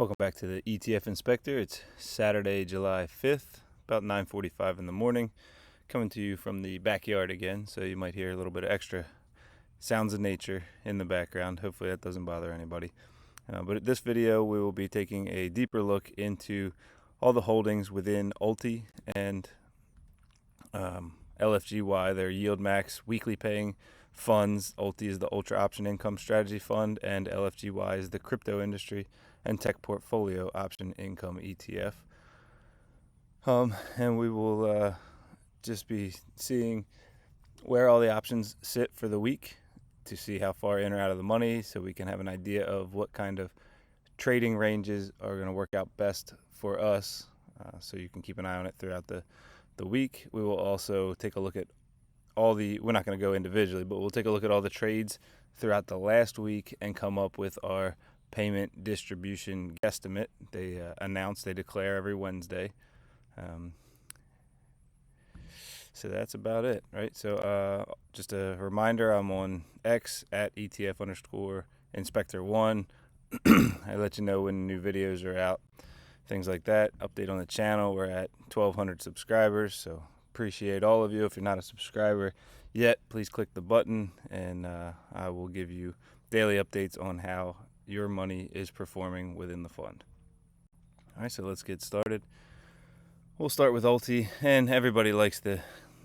Welcome back to the ETF Inspector. It's Saturday, July 5th, about 9:45 in the morning. Coming to you from the backyard again, so you might hear a little bit of extra sounds of nature in the background. Hopefully that doesn't bother anybody. But in this video, we will be taking a deeper look into all the holdings within ULTY and LFGY. They're YieldMax weekly paying funds. ULTY is the Ultra Option Income Strategy Fund, and LFGY is the crypto industry and tech portfolio option income ETF. And we will just be seeing where all the options sit for the week to see how far in or out of the money, so we can have an idea of what kind of trading ranges are going to work out best for us, so you can keep an eye on it throughout the week. We will also take a look at we're not going to go individually, but we'll take a look at all the trades throughout the last week and come up with our payment distribution guesstimate. They declare every Wednesday. So that's about it, right? So just a reminder, I'm on X at ETF_Inspector1. I let you know when new videos are out, things like that. Update on the channel, we're at 1,200 subscribers, so appreciate all of you. If you're not a subscriber yet, please click the button, and I will give you daily updates on how your money is performing within the fund. All right, so let's get started. We'll start with ULTY, and everybody likes the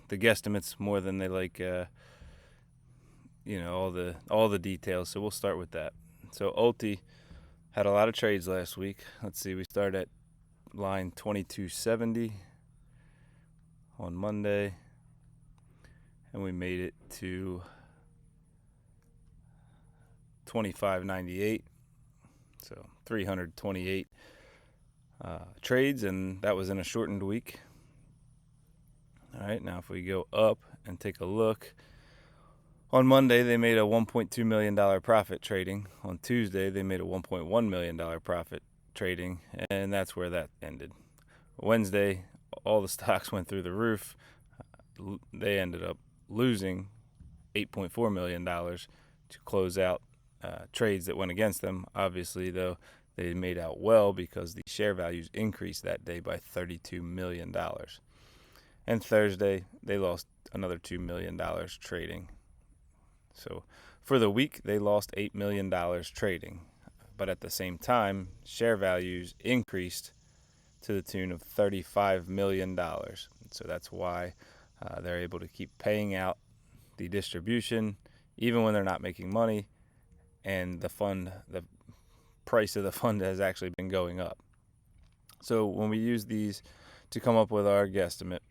guesstimates more than they like all the details, so we'll start with that. So ULTY had a lot of trades last week. Let's see, we started at line 2270 on Monday, and we made it to 2598, so 328 trades, and that was in a shortened week. All right, now if we go up and take a look, on Monday they made a $1.2 million profit trading. On Tuesday they made a $1.1 million profit trading, and that's where that ended. Wednesday, all the stocks went through the roof. They ended up losing $8.4 million to close out trades that went against them. Obviously, though, they made out well because the share values increased that day by $32 million. And Thursday, they lost another $2 million trading. So for the week, they lost $8 million trading. But at the same time, share values increased to the tune of $35 million. So that's why they're able to keep paying out the distribution even when they're not making money, and the price of the fund has actually been going up. So when we use these to come up with our guesstimate,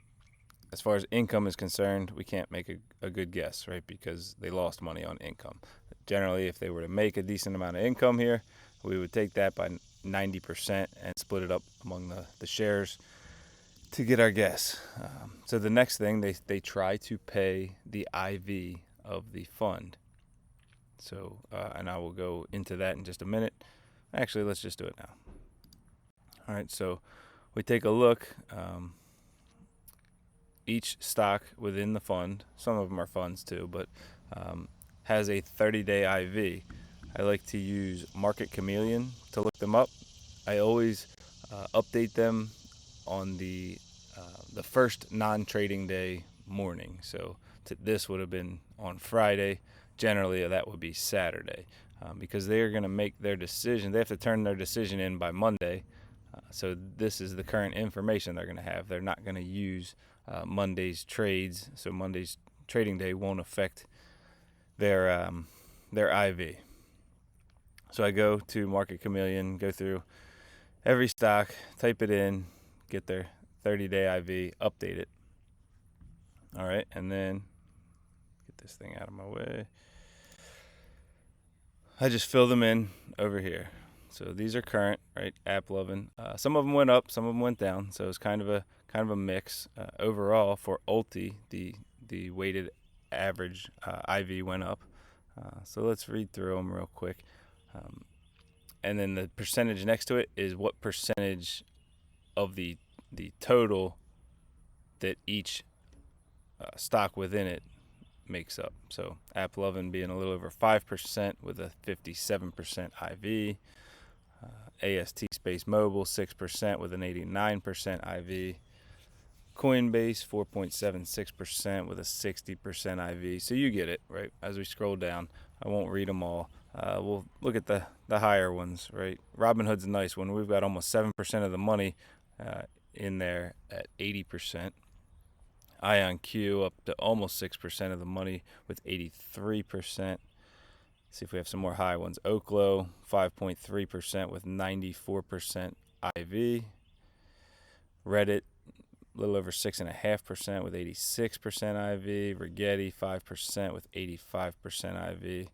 as far as income is concerned, we can't make a good guess, right? Because they lost money on income. Generally, if they were to make a decent amount of income here, we would take that by 90% and split it up among the shares to get our guess. So the next thing, they try to pay the IV of the fund. So, and I will go into that in just a minute. Actually, let's just do it now. All right, so we take a look. Each stock within the fund, some of them are funds too, but has a 30-day IV. I like to use Market Chameleon to look them up. I always update them on the first non-trading day morning. So this would have been on Friday. Generally, that would be Saturday, because they are going to make their decision. They have to turn their decision in by Monday. So this is the current information they're going to have. They're not going to use Monday's trades, so Monday's trading day won't affect their IV. So I go to Market Chameleon, go through every stock, type it in, get their 30-day IV, update it. All right, and then get this thing out of my way. I just fill them in over here. So these are current, right? App loving. Some of them went up, some of them went down. So it's kind of a mix. Overall, for ULTY, the weighted average IV went up. So let's read through them real quick. And then the percentage next to it is what percentage of the total that each stock within it makes up. So AppLovin being a little over 5% with a 57% IV. AST Space Mobile 6% with an 89% IV. Coinbase 4.76% with a 60% IV. So you get it, right? As we scroll down, I won't read them all. We'll look at the higher ones, right? Robinhood's a nice one. We've got almost 7% of the money in there at 80%. IonQ up to almost 6% of the money with 83%. See if we have some more high ones. Oklo 5.3% with 94% IV. Reddit a little over 6.5% with 86% IV. Rigetti 5% with 85% IV.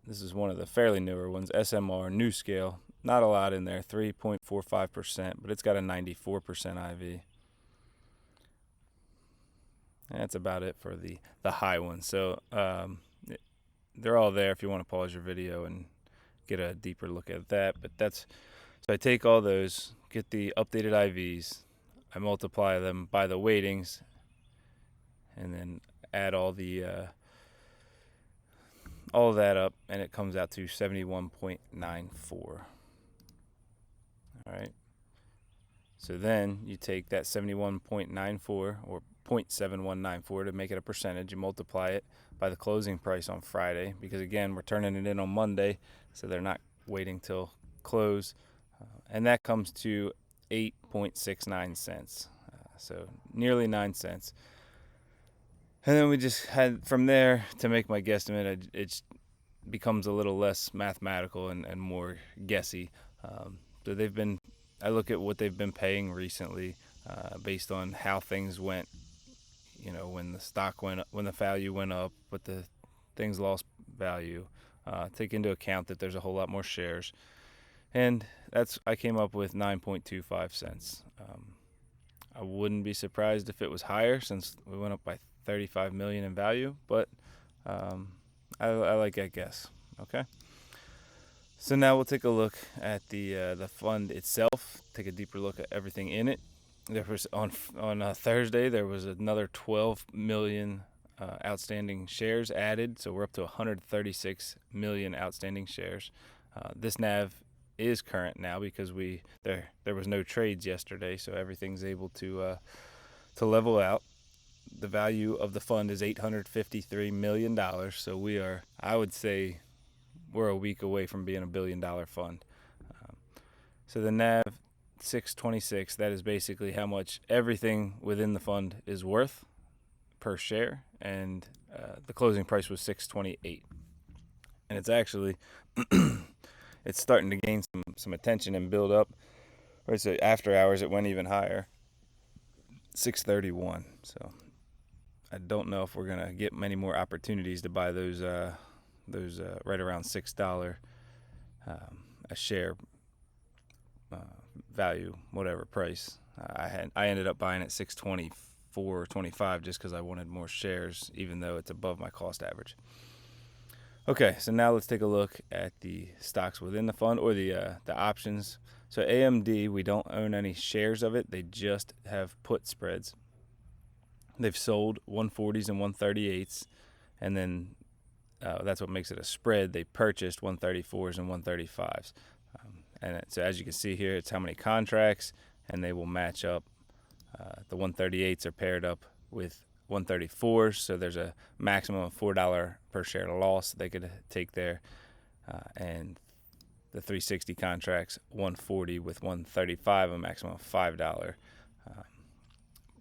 This is one of the fairly newer ones. SMR, New Scale, not a lot in there, 3.45%, but it's got a 94% IV. And that's about it for the high ones. So they're all there if you want to pause your video and get a deeper look at that. But so I take all those, get the updated IVs, I multiply them by the weightings, and then add all of that up, and it comes out to 71.94. All right. So then you take that 71.94 or 0.7194 to make it a percentage. You multiply it by the closing price on Friday, because again, we're turning it in on Monday, so they're not waiting till close, and that comes to 8.69 cents. So nearly 9 cents. And then we just had from there to make my guesstimate. It becomes a little less mathematical and more guessy. So I look at what they've been paying recently, based on how things went. You know, when the stock went up, when the value went up, but the things lost value. Take into account that there's a whole lot more shares, and I came up with 9.25 cents. I wouldn't be surprised if it was higher, since we went up by 35 million in value, but I like that guess. Okay. So now we'll take a look at the fund itself. Take a deeper look at everything in it. There was on Thursday there was another 12 million outstanding shares added, so we're up to 136 million outstanding shares. This NAV is current now because there was no trades yesterday, so everything's able to level out. The value of the fund is $853 million, so I would say we're a week away from being $1 billion fund. So the NAV 626, that is basically how much everything within the fund is worth per share, and the closing price was 628. And it's actually it's starting to gain some attention and build up. Right, so after hours it went even higher, 631. So I don't know if we're gonna get many more opportunities to buy those right around $6 a share value, whatever price. I ended up buying at 624 or 25 just because I wanted more shares, even though it's above my cost average. Okay, so now let's take a look at the stocks within the fund, or the options. So AMD, we don't own any shares of it. They just have put spreads. They've sold 140s and 138s, and then that's what makes it a spread. They purchased 134s and 135s. And so as you can see here, it's how many contracts, and they will match up. The 138s are paired up with 134s, so there's a maximum of $4 per share loss they could take there. And the 360 contracts, 140 with 135, a maximum of $5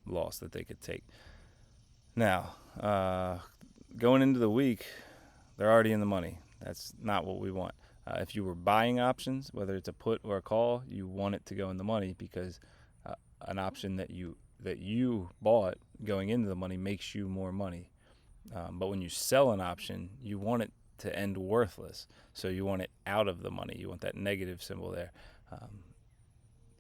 loss that they could take. Now, going into the week, they're already in the money. That's not what we want. If you were buying options, whether it's a put or a call, you want it to go in the money, because an option that you bought going into the money makes you more money. But when you sell an option, you want it to end worthless. So you want it out of the money. You want that negative symbol there.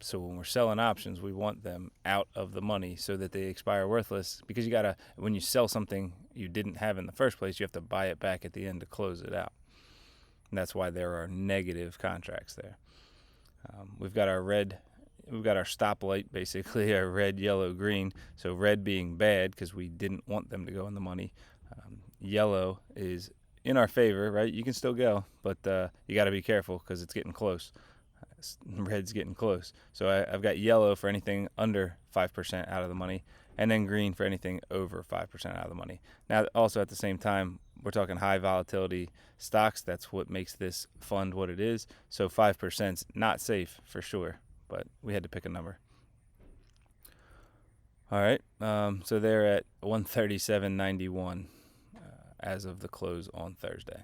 So when we're selling options, we want them out of the money so that they expire worthless, because when you sell something you didn't have in the first place, you have to buy it back at the end to close it out. And that's why there are negative contracts there. We've got our stoplight, basically, our red, yellow, green. So red being bad because we didn't want them to go in the money. Yellow is in our favor, right? You can still go, but you got to be careful because it's getting close. red's getting close. So I've got yellow for anything under 5% out of the money, and then green for anything over 5% out of the money. Now, also at the same time, we're talking high volatility stocks. That's what makes this fund what it is. So 5%'s not safe for sure, but we had to pick a number. All right, so they're at 137.91 as of the close on Thursday.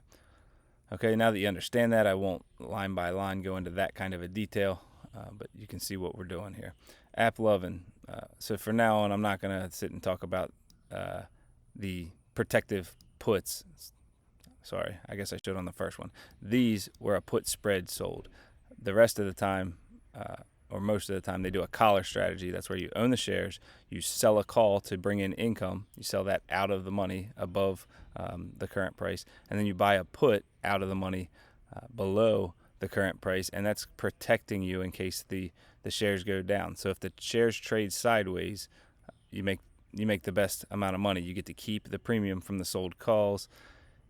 Okay, now that you understand that, I won't line by line go into that kind of a detail, but you can see what we're doing here. AppLovin. So for now on, I'm not going to sit and talk about the protective puts. Sorry, I guess I should on the first one. These were a put spread sold. The rest of the time, or most of the time, they do a collar strategy. That's where you own the shares, you sell a call to bring in income, you sell that out of the money above the current price, and then you buy a put out of the money below the current price, and that's protecting you in case the shares go down. So if the shares trade sideways, you make the best amount of money. You get to keep the premium from the sold calls,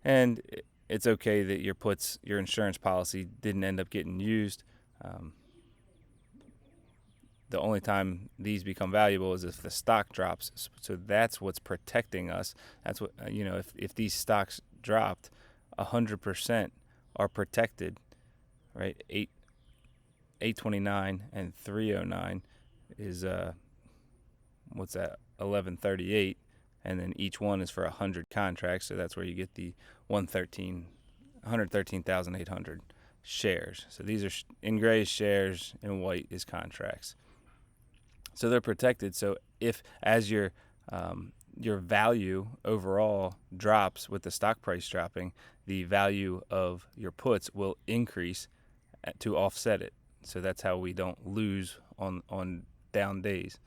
and it's okay that your insurance policy didn't end up getting used. The only time these become valuable is if the stock drops. So that's what's protecting us. That's what, if these stocks dropped, 100% are protected, right? 829 and 309 is, what's that? 1138. And then each one is for 100 contracts. So that's where you get the 113,800 shares. So these are in gray is shares, in white is contracts. So they're protected. So if as your value overall drops with the stock price dropping, the value of your puts will increase to offset it. So that's how we don't lose on down days.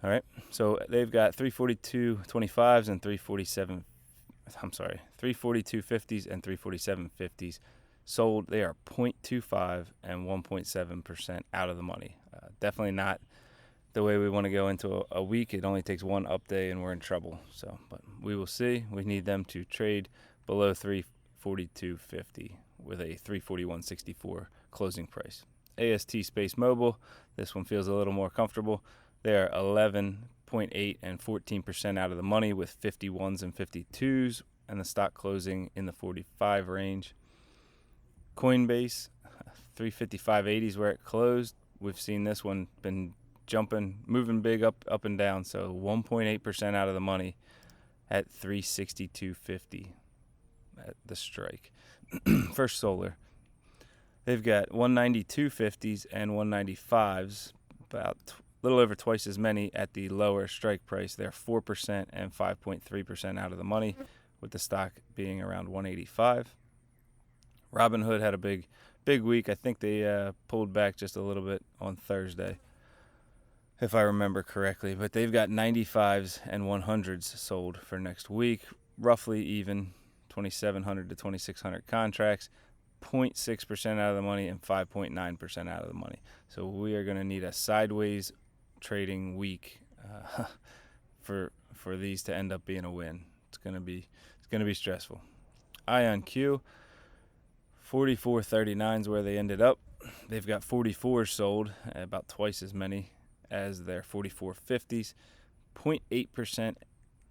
All right. So they've got 342.25s and 342.50s and 347.50s sold. They are 0.25 and 1.7% out of the money. Definitely not the way we want to go into a week. It only takes one up day and we're in trouble. So, but we will see. We need them to trade below 342.50 with a 341.64 closing price. AST Space Mobile. This one feels a little more comfortable. They are 11.8 and 14% out of the money with 51s and 52s, and the stock closing in the 45 range. Coinbase, 355.80 is where it closed. We've seen this one been jumping, moving big up and down. So 1.8% out of the money at 362.50 at the strike. First Solar, they've got 192.50s and 195s, about a little over twice as many at the lower strike price. They're 4% and 5.3% out of the money, with the stock being around 185. Robinhood had a big week. I think they pulled back just a little bit on Thursday, if I remember correctly. But they've got 95s and 100s sold for next week, roughly even, 2,700 to 2,600 contracts, 0.6% out of the money and 5.9% out of the money. So we are going to need a sideways trading week for these to end up being a win. It's going to be stressful. IonQ, 44.39 is where they ended up. They've got 44s sold, about twice as many as their 44.50s, 0.8%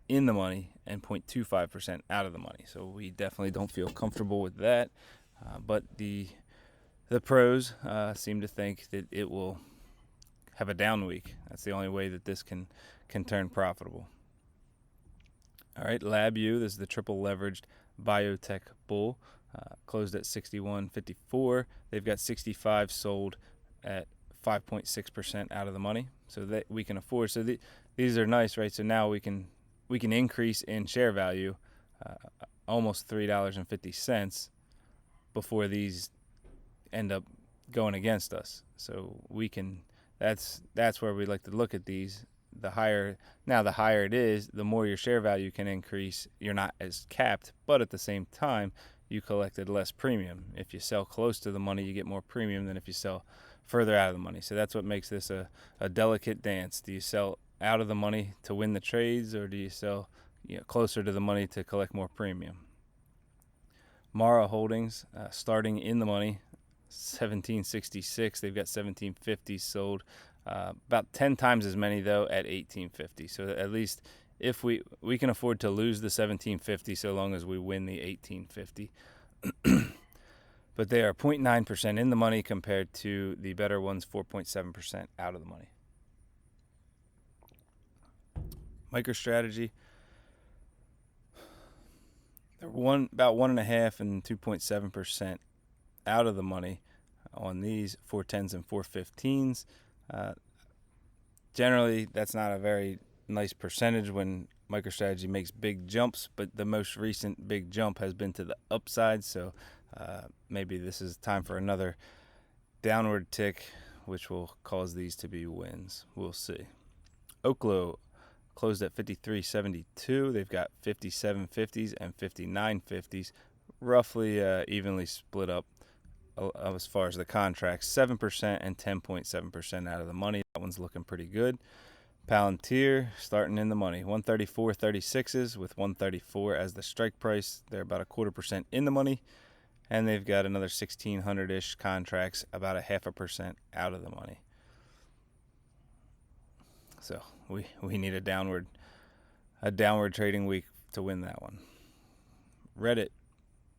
in the money and 0.25% out of the money. So we definitely don't feel comfortable with that. But the pros seem to think that it will have a down week. That's the only way that this can turn profitable. All right, LabU, this is the triple leveraged biotech bull, closed at 61.54. They've got 65 sold at 5.6% out of the money, so that we can afford. So these are nice, right? So now we can increase in share value almost $3.50 before these end up going against us. So we can. That's where we like to look at these. The higher it is, the more your share value can increase. You're not as capped, but at the same time, you collected less premium. If you sell close to the money, you get more premium than if you sell further out of the money. So that's what makes this a delicate dance. Do you sell out of the money to win the trades, or do you sell closer to the money to collect more premium? Mara Holdings, starting in the money, 1766. They've got 1750 sold. About 10 times as many though at 1850. So at least if we can afford to lose the 1750 so long as we win the 1850. But they are 0.9% in the money compared to the better ones 4.7% out of the money. MicroStrategy, they're about 1.5% and 2.7% out of the money on these 410s and 415s. Generally, that's not a very nice percentage when MicroStrategy makes big jumps, but the most recent big jump has been to the upside, so maybe this is time for another downward tick, which will cause these to be wins. We'll see. Oklo closed at 53.72. They've got 57.50s and 59.50s, roughly evenly split up as far as the contracts, 7% and 10.7% out of the money. That one's looking pretty good. Palantir starting in the money, 134.36s with 134 as the strike price. They're about 0.25% in the money, and they've got another 1,600-ish contracts, about 0.5% out of the money. So we need a downward trading week to win that one. Reddit,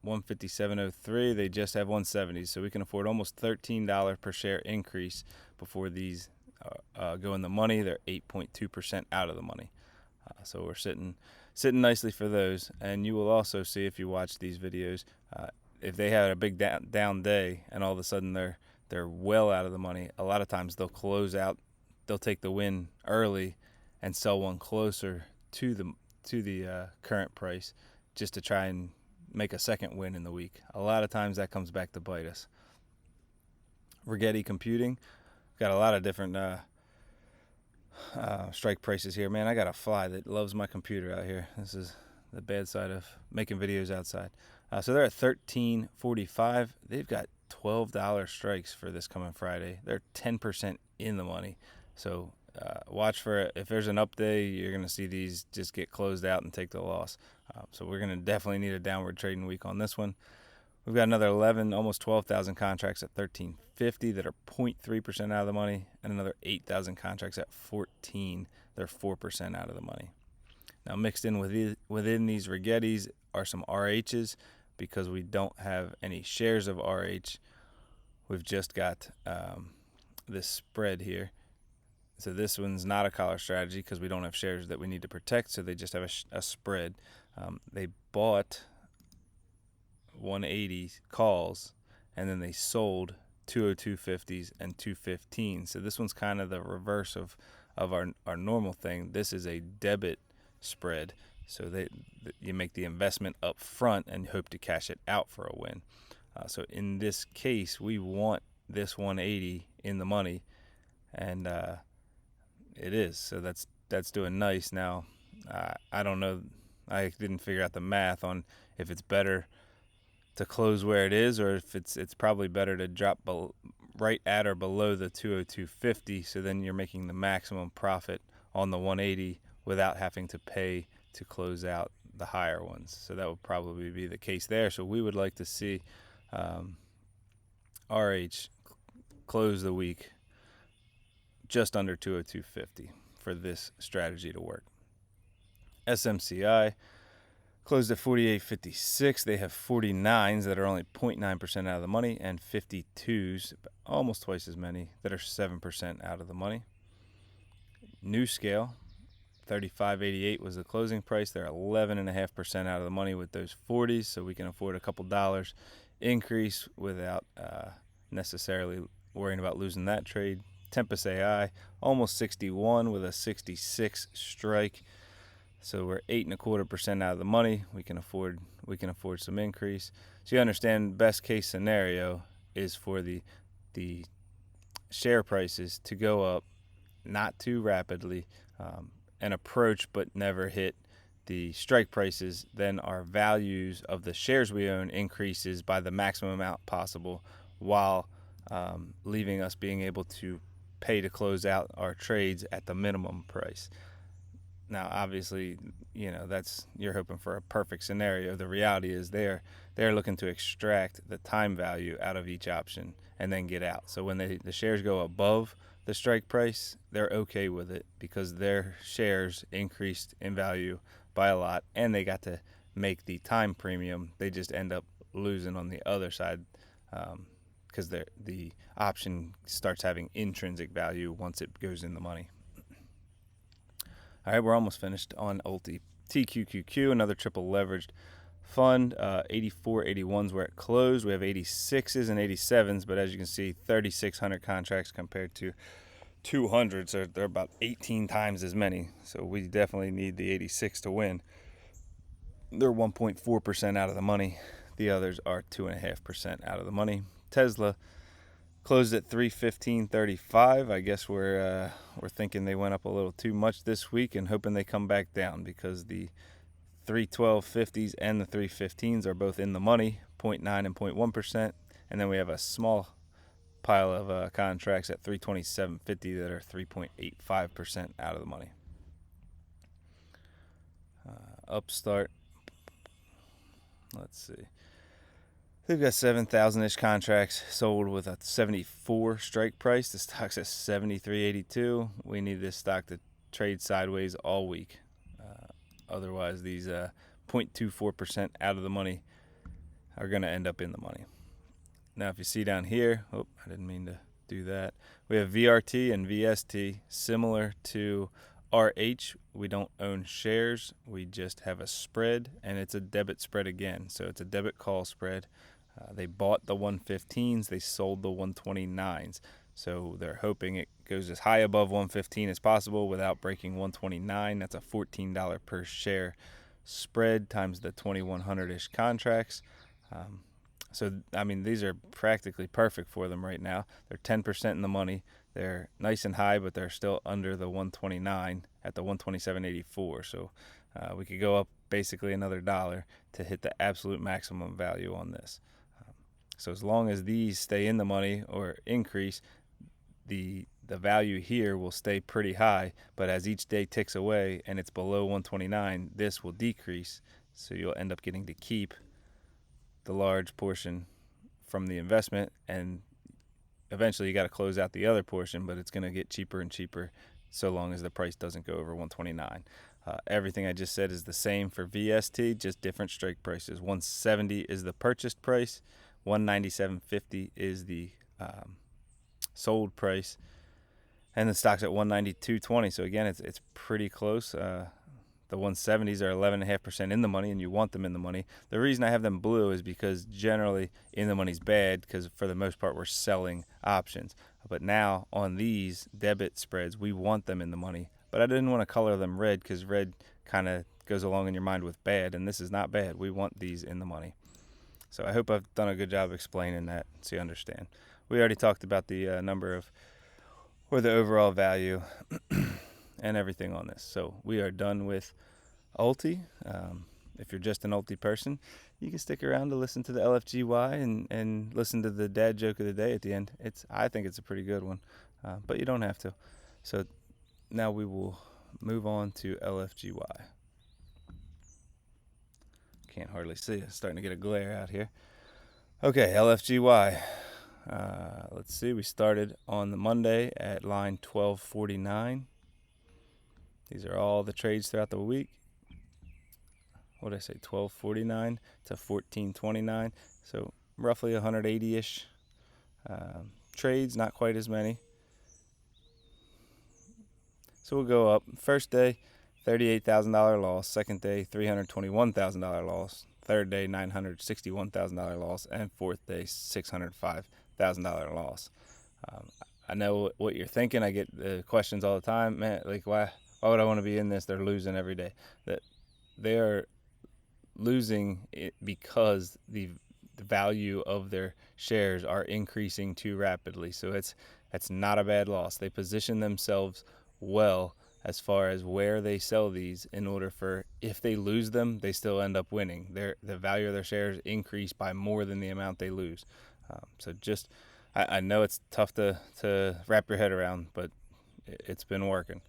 157.03. They just have 170s, so we can afford almost $13 per share increase before these go in the money. They're 8.2% out of the money, so we're sitting nicely for those. And you will also see, if you watch these videos, if they had a big down day and all of a sudden they're well out of the money, a lot of times they'll close out. They'll take the win early and sell one closer to the current price, just to try and make a second win in the week. A lot of times that comes back to bite us. Rigetti Computing, got a lot of different strike prices here. Man, I got a fly that loves my computer out here. This is the bad side of making videos outside. So they're at $13.45. They've got $12 strikes for this coming Friday. They're 10% in the money. So watch for it. If there's an up day, you're going to see these just get closed out and take the loss. So we're going to definitely need a downward trading week on this one. We've got another 11, almost 12,000 contracts at $13.50 that are 0.3% out of the money, and another 8,000 contracts at $14. They're 4% out of the money. Now mixed in within these Rigettis are some RHs, because we don't have any shares of RH. We've just got this spread here. So this one's not a collar strategy because we don't have shares that we need to protect, so they just have a spread. They bought 180 calls, and then they sold 202.50s and 215s. So this one's kind of the reverse of our normal thing. This is a debit spread, so you make the investment up front and hope to cash it out for a win. So in this case, we want this 180 in the money, and it is. So that's doing nice. Now, I don't know. I didn't figure out the math on if it's better to close where it is, or if it's probably better to drop right at or below the 202.50. So then you're making the maximum profit on the 180 without having to pay to close out the higher ones. So that would probably be the case there. So we would like to see RH close the week just under 202.50 for this strategy to work. SMCI closed at 48.56. They have 49s that are only 0.9% out of the money, and 52s, almost twice as many, that are 7% out of the money. New Scale, 35.88 was the closing price. They're 11.5% out of the money with those 40s, so we can afford a couple dollars increase without necessarily worrying about losing that trade. Tempest AI, almost 61 with a 66 strike. So we're 8.25% out of the money. We can afford some increase. So you understand, best case scenario is for the share prices to go up, not too rapidly, and approach but never hit the strike prices. Then our values of the shares we own increases by the maximum amount possible, while leaving us being able to pay to close out our trades at the minimum price. Now, obviously, you're hoping for a perfect scenario. The reality is they're looking to extract the time value out of each option and then get out. So when the shares go above the strike price, they're okay with it because their shares increased in value by a lot, and they got to make the time premium. They just end up losing on the other side because the option starts having intrinsic value once it goes in the money. All right, we're almost finished on ULTY. TQQQ, another triple leveraged fund. 8481s where it closed. We have 86s and 87s, but as you can see, 3,600 contracts compared to 200, so they're about 18 times as many. So we definitely need the 86 to win. They're 1.4% out of the money. The others are 2.5% out of the money. Tesla closed at 315.35. I guess we're thinking they went up a little too much this week and hoping they come back down because the 312.50s and the 315s are both in the money, 0.9 and 0.1%. And then we have a small pile of contracts at 327.50 that are 3.85% out of the money. Upstart, let's see. They've got 7,000-ish contracts sold with a 74 strike price. The stock's at 73.82. We need this stock to trade sideways all week. Otherwise, these 0.24% out of the money are going to end up in the money. Now, if you see down here, I didn't mean to do that. We have VRT and VST, similar to RH. We don't own shares. We just have a spread, and it's a debit spread again. So it's a debit call spread. They bought the 115s. They sold the 129s. So they're hoping it goes as high above 115 as possible without breaking 129. That's a $14 per share spread times the 2,100-ish contracts. So, I mean, these are practically perfect for them right now. They're 10% in the money. They're nice and high, but they're still under the 129 at the 127.84. So we could go up basically another dollar to hit the absolute maximum value on this. So as long as these stay in the money or increase, the value here will stay pretty high. But as each day ticks away and it's below 129, this will decrease. So you'll end up getting to keep the large portion from the investment, and eventually you got to close out the other portion, but it's going to get cheaper and cheaper so long as the price doesn't go over 129. Everything I just said is the same for VST, just different strike prices. 170 is the purchased price, 197.50 is the sold price, and the stock's at 192.20. So again, it's pretty close. The 170s are 11.5% in the money, and you want them in the money. The reason I have them blue is because generally in the money's bad because for the most part we're selling options. But now on these debit spreads, we want them in the money. But I didn't want to color them red because red kind of goes along in your mind with bad, and this is not bad. We want these in the money. So I hope I've done a good job explaining that so you understand. We already talked about the number of, or the overall value and everything on this. So we are done with ULTY. If you're just an ULTY person, you can stick around to listen to the LFGY and listen to the dad joke of the day at the end. I think it's a pretty good one, but you don't have to. So now we will move on to LFGY. Can't hardly see. It's starting to get a glare out here. Okay, LFGY. Let's see. We started on the Monday at line 1249. These are all the trades throughout the week. What did I say? 1249 to 1429. So roughly 180-ish trades, not quite as many. So we'll go up. First day, $38,000 loss. Second day, $321,000 loss. Third day, $961,000 loss. And fourth day, $605,000 loss. I know what you're thinking. I get the questions all the time. Man, like, why would I want to be in this? They're losing every day. That they are losing it because the value of their shares are increasing too rapidly. So it's not a bad loss. They position themselves well as far as where they sell these in order for, if they lose them, they still end up winning. The value of their shares increase by more than the amount they lose. So just, I know it's tough to wrap your head around, but it's been working.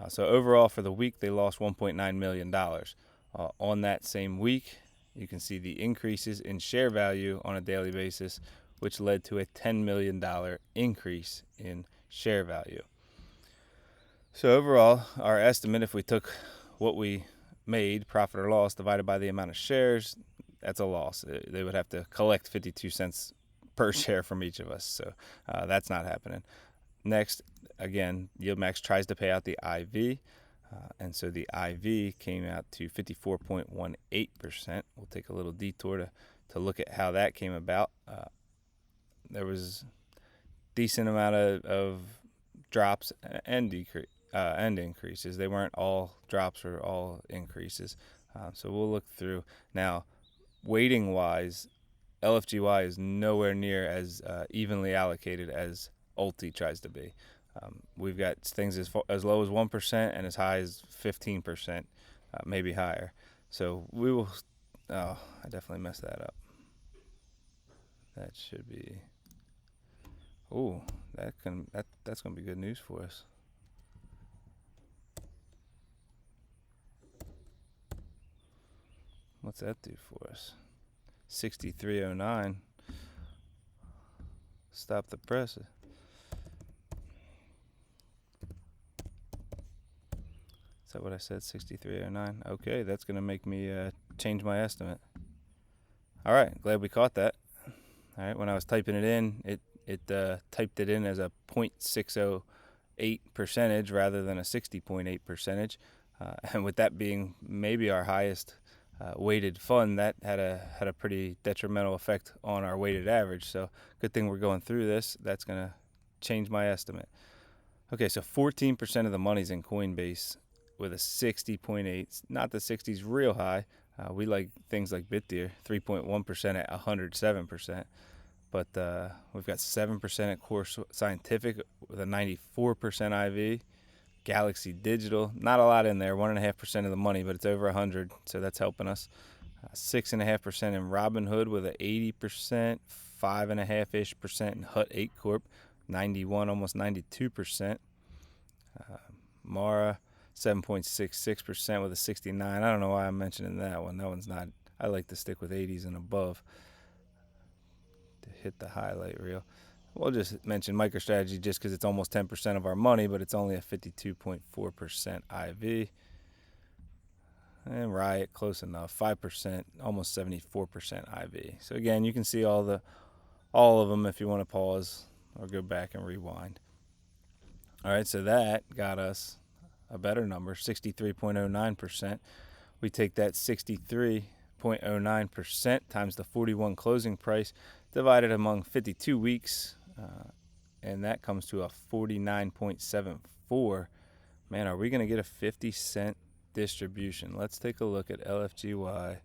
So overall for the week, they lost $1.9 million. On that same week, you can see the increases in share value on a daily basis, which led to a $10 million increase in share value. So overall, our estimate, if we took what we made, profit or loss, divided by the amount of shares, that's a loss. They would have to collect 52 cents per share from each of us. So that's not happening. Next, again, YieldMax tries to pay out the IV. And so the IV came out to 54.18%. We'll take a little detour to look at how that came about. There was decent amount of drops and increases. They weren't all drops or all increases. So we'll look through. Now, weighting wise, LFGY is nowhere near as evenly allocated as ULTY tries to be. We've got things as low as 1% and as high as 15%, maybe higher. So we will. Oh, I definitely messed that up. That should be. Oh, that's gonna be good news for us. What's that do for us? 6309. Stop the press. Is that what I said? 6309. Okay, that's gonna make me change my estimate. All right, glad we caught that. All right, when I was typing it in, it typed it in as a 0.608 percentage rather than a 60.8 percentage, and with that being maybe our highest weighted fund, that had a pretty detrimental effect on our weighted average. So good thing we're going through this. That's gonna change my estimate. Okay, so 14% of the money's in Coinbase with a 60.8. Not the 60s real high. We like things like BitDeer, 3.1% at 107%. But we've got 7% at Core Scientific with a 94% IV. Galaxy Digital, not a lot in there, 1.5% of the money, but it's over 100, so that's helping us. 6.5% in Robinhood with an 80%, 5.5-ish% in Hut 8 Corp, 91, almost 92%. Mara, 7.66% with a 69. I don't know why I'm mentioning that one. That one's not. I like to stick with 80s and above to hit the highlight reel. We'll just mention MicroStrategy just because it's almost 10% of our money, but it's only a 52.4% IV. And Riot, close enough, 5%, almost 74% IV. So again, you can see all of them if you want to pause or go back and rewind. All right, so that got us a better number, 63.09%. We take that 63.09% times the 41 closing price, divided among 52 weeks, and that comes to a 49.74. Man, are we going to get a 50-cent distribution? Let's take a look at LFGY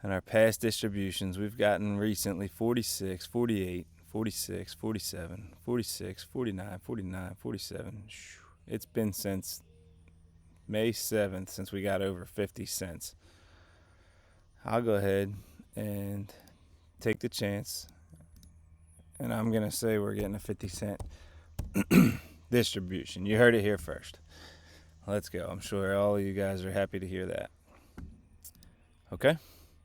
and our past distributions. We've gotten recently 46, 48, 46, 47, 46, 49, 49, 47. It's been since May 7th since we got over 50 cents. I'll go ahead and take the chance, and I'm going to say we're getting a 50-cent distribution. You heard it here first. Let's go. I'm sure all of you guys are happy to hear that. Okay?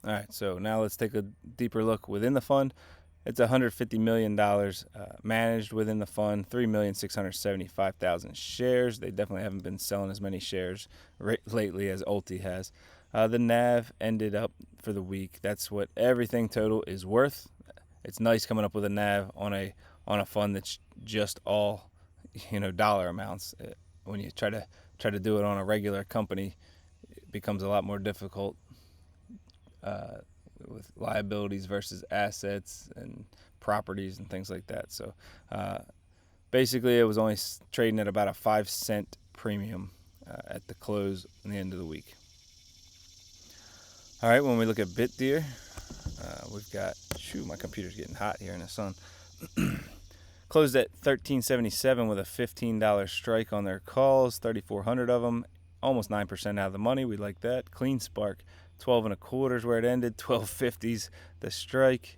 All right, so now let's take a deeper look within the fund. It's $150 million managed within the fund, 3,675,000 shares. They definitely haven't been selling as many shares lately as ULTY has. The NAV ended up for the week. That's what everything total is worth. It's nice coming up with a NAV on a fund that's just all, dollar amounts. When you try to do it on a regular company, it becomes a lot more difficult with liabilities versus assets and properties and things like that. So basically, it was only trading at about a 5-cent premium at the close and the end of the week. All right, when we look at BitDeer, we've got, my computer's getting hot here in the sun. Closed at $13.77 with a $15 strike on their calls, 3,400 of them, almost 9% out of the money. We like that. Clean Spark, 12.25 is where it ended, 12.50s the strike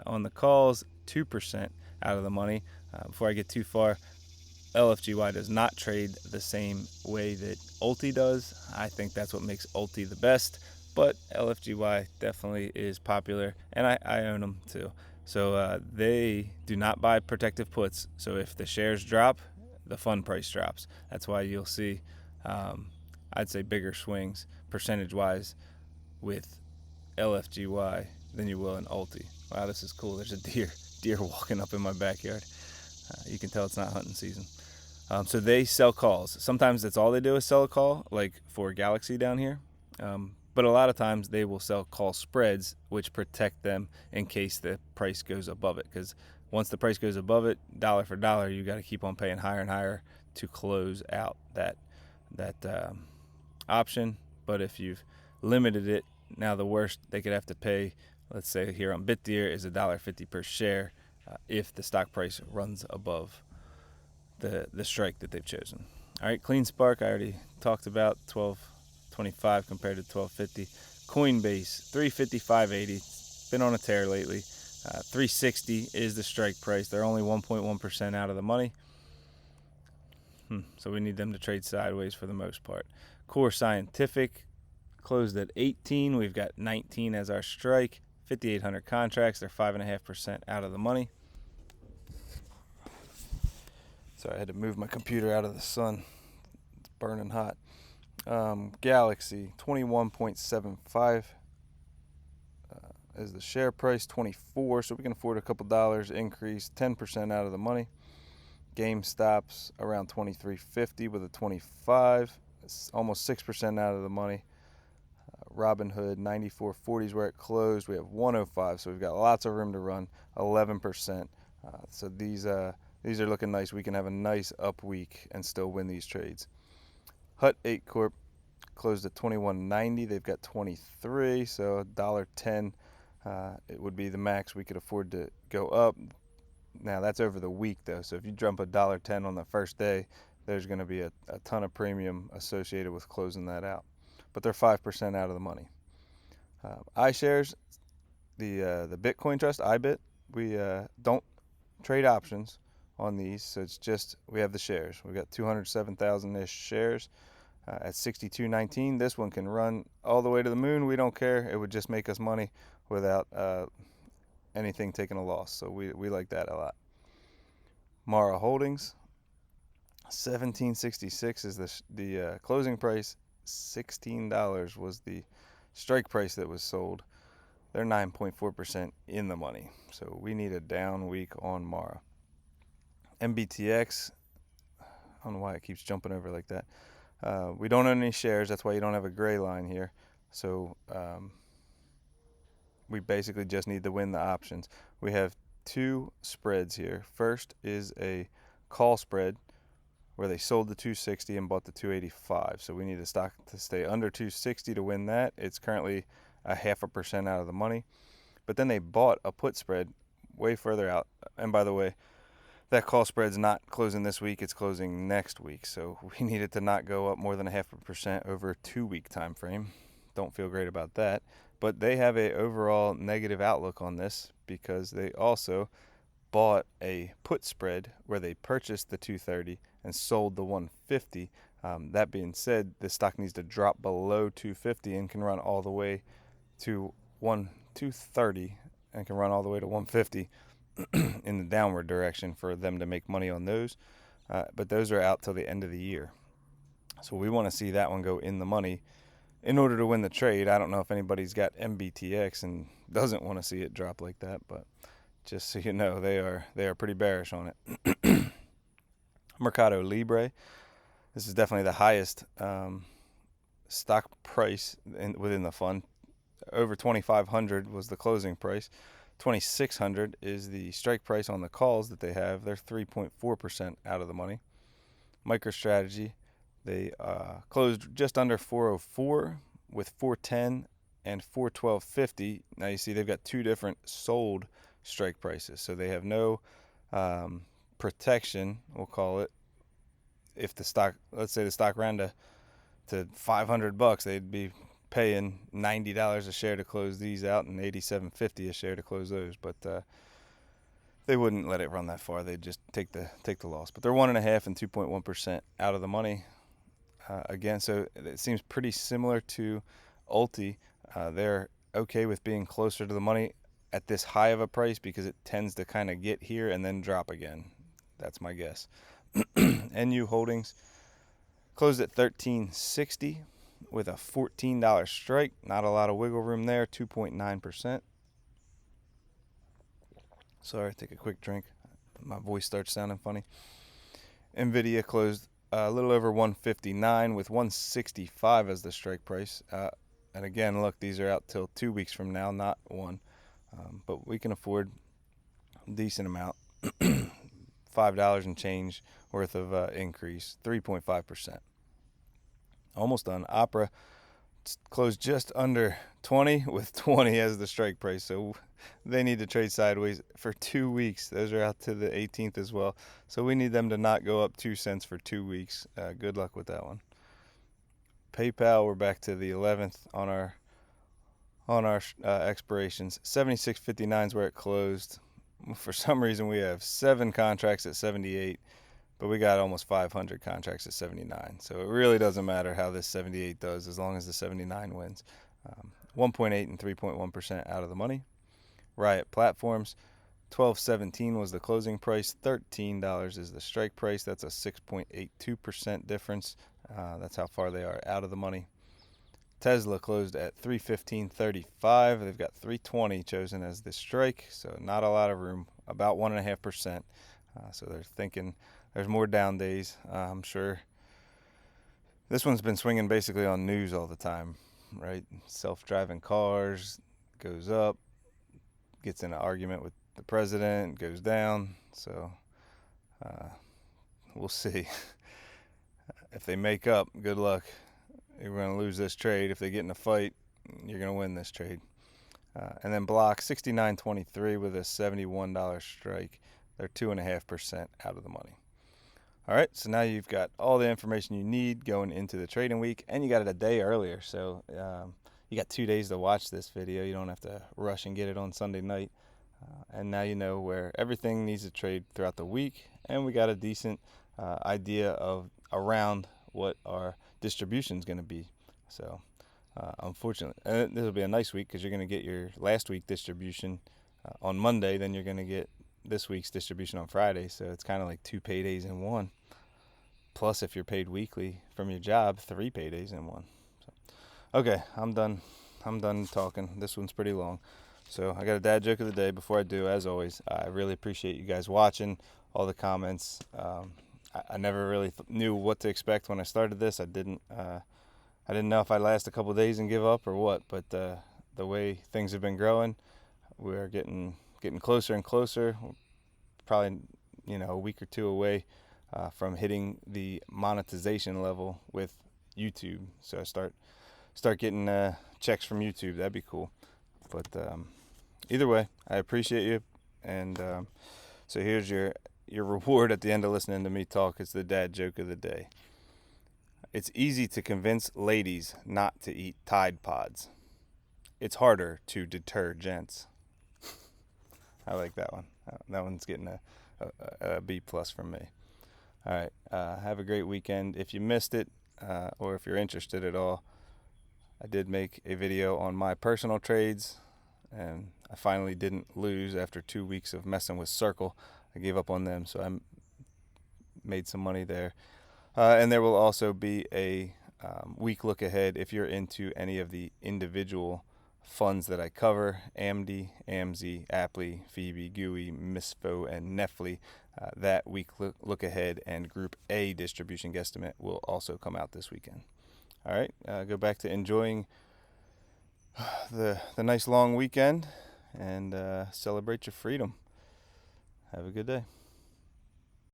on the calls, 2% out of the money. Before I get too far, LFGY does not trade the same way that ULTY does. I think that's what makes ULTY the best, but LFGY definitely is popular, and I own them too. So they do not buy protective puts. So if the shares drop, the fund price drops. That's why you'll see, I'd say, bigger swings percentage-wise with LFGY than you will in ULTY. Wow, this is cool. There's a deer walking up in my backyard. You can tell it's not hunting season. So they sell calls. Sometimes that's all they do is sell a call, like for Galaxy down here. But a lot of times they will sell call spreads, which protect them in case the price goes above it. Because once the price goes above it, dollar for dollar, you got to keep on paying higher and higher to close out that option. But if you've limited it, now the worst they could have to pay, let's say here on BitDeer, is $1.50 per share if the stock price runs above the strike that they've chosen. All right, Clean Spark, I already talked about, 12.25 compared to 12.50. Coinbase, 355.80. Been on a tear lately. 360 is the strike price. They're only 1.1% out of the money. So we need them to trade sideways for the most part. Core Scientific closed at 18. We've got 19 as our strike. 5,800 contracts. They're 5.5% out of the money. Sorry, I had to move my computer out of the sun. It's burning hot. Galaxy, 21.75 is the share price. 24, so we can afford a couple dollars increase. 10% out of the money. GameStop's around 23.50 with a 25. It's almost 6% out of the money. Robinhood, 94.40 is where it closed. We have 105, so we've got lots of room to run. 11%. So these are looking nice. We can have a nice up week and still win these trades. Hut 8 Corp closed at 21.90. They've got 23, so $1.10 it would be the max we could afford to go up. Now that's over the week though, so if you jump $1.10 on the first day, there's going to be a ton of premium associated with closing that out. But they're 5% out of the money. iShares, the Bitcoin Trust, IBIT, we don't trade options on these, so it's just we have the shares. We've got 207,000-ish shares at 62.19. This one can run all the way to the moon. We don't care. It would just make us money without anything taking a loss, so we like that a lot. Mara Holdings, 17.66 is the closing price. $16 was the strike price that was sold. They're 9.4% in the money, so we need a down week on Mara. MBTX, I don't know why it keeps jumping over like that. We don't own any shares, that's why you don't have a gray line here. So we basically just need to win the options. We have two spreads here. First is a call spread where they sold the 260 and bought the 285. So we need the stock to stay under 260 to win that. It's currently 0.5% out of the money. But then they bought a put spread way further out. And by the way, that call spread's not closing this week, it's closing next week. So we need it to not go up more than 0.5% over a 2-week time frame. Don't feel great about that. But they have a overall negative outlook on this because they also bought a put spread where they purchased the 230 and sold the 150. That being said, the stock needs to drop below 250 and can run all the way to 230 and can run all the way to 150 in the downward direction for them to make money on those. But those are out till the end of the year. So we want to see that one go in the money in order to win the trade. I don't know if anybody's got MBTX and doesn't want to see it drop like that, but just so you know, they are pretty bearish on it. Mercado Libre, this is definitely the highest stock price within the fund. Over 2,500 was the closing price. 2,600 is the strike price on the calls that they have. They're 3.4% out of the money. MicroStrategy, they closed just under 404 with 410 and 412.50. Now you see they've got two different sold strike prices, so they have no protection, we'll call it. If the stock, let's say the stock ran to $500, they'd be paying $90 a share to close these out and $87.50 a share to close those. But they wouldn't let it run that far. They'd just take the loss. But they're 1.5% and 2.1% out of the money. Again, so it seems pretty similar to ULTY. They're okay with being closer to the money. at this high of a price because it tends to kind of get here and then drop again. That's my guess. NU Holdings closed at $13.60 with a $14 strike. Not a lot of wiggle room there, 2.9%. Sorry, take a quick drink. My voice starts sounding funny. NVIDIA closed a little over 159 with 165 as the strike price. And again, look, these are out till 2 weeks from now, not one. But we can afford a decent amount. $5 and change worth of increase, 3.5%. Almost done. Opera closed just under 20 with 20 as the strike price. So they need to trade sideways for 2 weeks. Those are out to the 18th as well. So we need them to not go up 2 cents for 2 weeks. Good luck with that one. PayPal, we're back to the 11th on our expirations. 76.59 is where it closed. For some reason, we have 7 contracts at 78, but we got almost 500 contracts at 79. So it really doesn't matter how this 78 does as long as the 79 wins. 1.8 and 3.1% out of the money. Riot Platforms, $12.17 was the closing price. $13 is the strike price. That's a 6.82% difference. That's how far they are out of the money. Tesla closed at $315.35. They've got $320 chosen as the strike, so not a lot of room, about 1.5%. So they're thinking there's more down days. I'm sure this one's been swinging basically on news all the time, right? Self-driving cars goes up, gets in an argument with the president, goes down. So we'll see. If they make up, good luck. You're going to lose this trade. If they get in a fight, you're going to win this trade. And then Block, $69.23 with a $71 strike. They're 2.5% out of the money. All right, so now you've got all the information you need going into the trading week, and you got it a day earlier. So you got 2 days to watch this video. You don't have to rush and get it on Sunday night. And now you know where everything needs to trade throughout the week, and we got a decent idea of around what our distribution is going to be. So unfortunately, this will be a nice week because you're going to get your last week distribution on Monday, then you're going to get this week's distribution on Friday. So it's kind of like 2 paydays in one. Plus, if you're paid weekly from your job, 3 paydays in one. So, okay, I'm done talking. This one's pretty long. So I got a dad joke of the day. Before I do, as always, I really appreciate you guys watching, all the comments. I never really knew what to expect when I started this. I didn't know if I'd last a couple of days and give up or what. But the way things have been growing, we're getting closer and closer. Probably a week or 2 away from hitting the monetization level with YouTube. So I start getting checks from YouTube. That'd be cool. But either way, I appreciate you. And so here's your reward at the end of listening to me talk. It's the dad joke of the day. It's easy to convince ladies not to eat Tide Pods. It's harder to deter gents. I like that one. That one's getting a B+ from me. All right. Have a great weekend. If you missed it, or if you're interested at all, I did make a video on my personal trades, and I finally didn't lose after 2 weeks of messing with Circle. I gave up on them, so I made some money there. And there will also be a week look ahead if you're into any of the individual funds that I cover: AMD, AMZ, Aptly, Phoebe, GUI, MISFO, and Nefli. That week look ahead and Group A distribution guesstimate will also come out this weekend. All right, go back to enjoying the nice long weekend and celebrate your freedom. Have a good day.